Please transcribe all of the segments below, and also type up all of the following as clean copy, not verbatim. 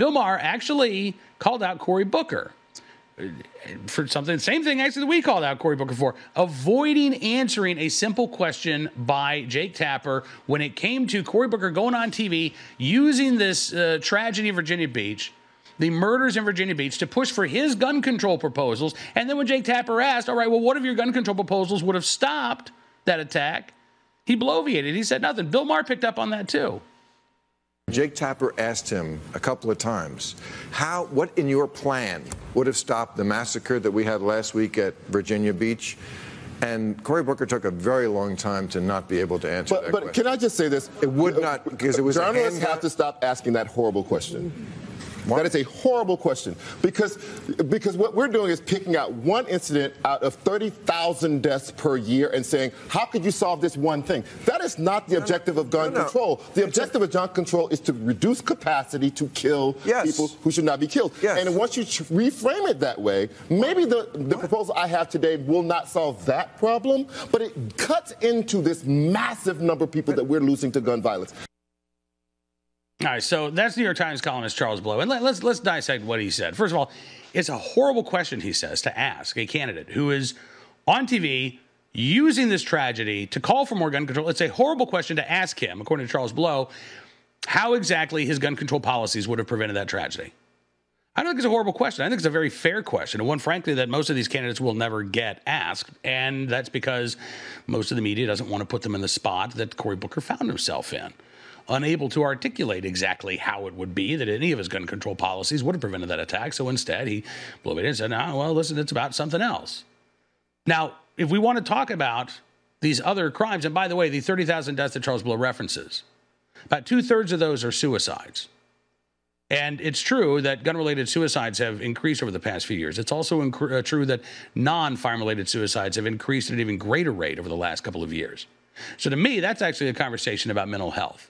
Bill Maher actually called out Cory Booker for something, same thing actually that we called out Cory Booker for, avoiding answering a simple question by Jake Tapper when it came to Cory Booker going on TV using this tragedy in Virginia Beach, the murders in Virginia Beach, to push for his gun control proposals. And then when Jake Tapper asked, all right, well, what if your gun control proposals would have stopped that attack? He bloviated. He said nothing. Bill Maher picked up on that too. Jake Tapper asked him a couple of times, what in your plan would have stopped the massacre that we had last week at Virginia Beach? And Cory Booker took a very long time to not be able to answer that question. But can I just say this? It would not, because it was journalists have to stop asking that horrible question. What? That is a horrible question, because what we're doing is picking out one incident out of 30,000 deaths per year and saying, how could you solve this one thing? That is not the objective of gun control. The objective of gun control is to reduce capacity to kill people who should not be killed. And once you reframe it that way, maybe the proposal I have today will not solve that problem, but it cuts into this massive number of people that we're losing to gun violence. All right, so that's New York Times columnist Charles Blow. And let's dissect what he said. First of all, it's a horrible question, he says, to ask a candidate who is on TV using this tragedy to call for more gun control. It's a horrible question to ask him, according to Charles Blow, how exactly his gun control policies would have prevented that tragedy. I don't think it's a horrible question. I think it's a very fair question, and one, frankly, that most of these candidates will never get asked, and that's because most of the media doesn't want to put them in the spot that Cory Booker found himself in, unable to articulate exactly how it would be that any of his gun control policies would have prevented that attack. So instead, he blew it in and said, no, well, listen, it's about something else. Now, if we want to talk about these other crimes, and by the way, the 30,000 deaths that Charles Blow references, about 2/3 of those are suicides. And it's true that gun-related suicides have increased over the past few years. It's also true that non-firearm-related suicides have increased at an even greater rate over the last couple of years. So to me, that's actually a conversation about mental health.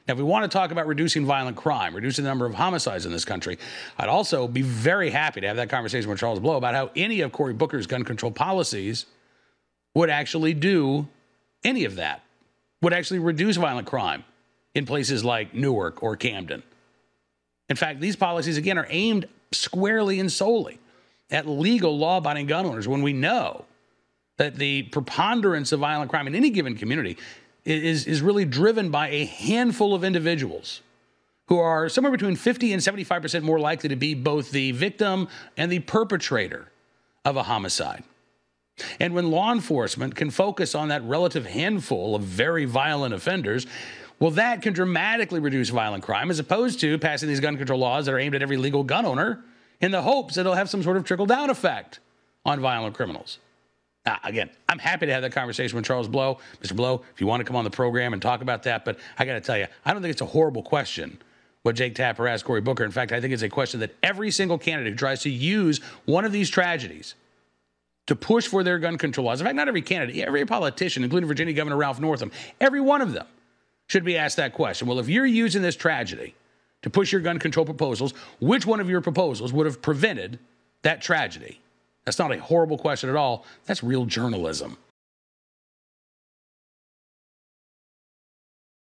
Now, if we want to talk about reducing violent crime, reducing the number of homicides in this country, I'd also be very happy to have that conversation with Charles Blow about how any of Cory Booker's gun control policies would actually do any of that, would actually reduce violent crime in places like Newark or Camden. In fact, these policies, again, are aimed squarely and solely at legal, law-abiding gun owners when we know that the preponderance of violent crime in any given community is really driven by a handful of individuals who are somewhere between 50 and 75% more likely to be both the victim and the perpetrator of a homicide. And when law enforcement can focus on that relative handful of very violent offenders, well, that can dramatically reduce violent crime, as opposed to passing these gun control laws that are aimed at every legal gun owner in the hopes that it'll have some sort of trickle-down effect on violent criminals. Again, I'm happy to have that conversation with Charles Blow. Mr. Blow, if you want to come on the program and talk about that, but I got to tell you, I don't think it's a horrible question what Jake Tapper asked Cory Booker. In fact, I think it's a question that every single candidate who tries to use one of these tragedies to push for their gun control laws, in fact, not every candidate, every politician, including Virginia Governor Ralph Northam, every one of them should be asked that question. Well, if you're using this tragedy to push your gun control proposals, which one of your proposals would have prevented that tragedy? That's not a horrible question at all. That's real journalism.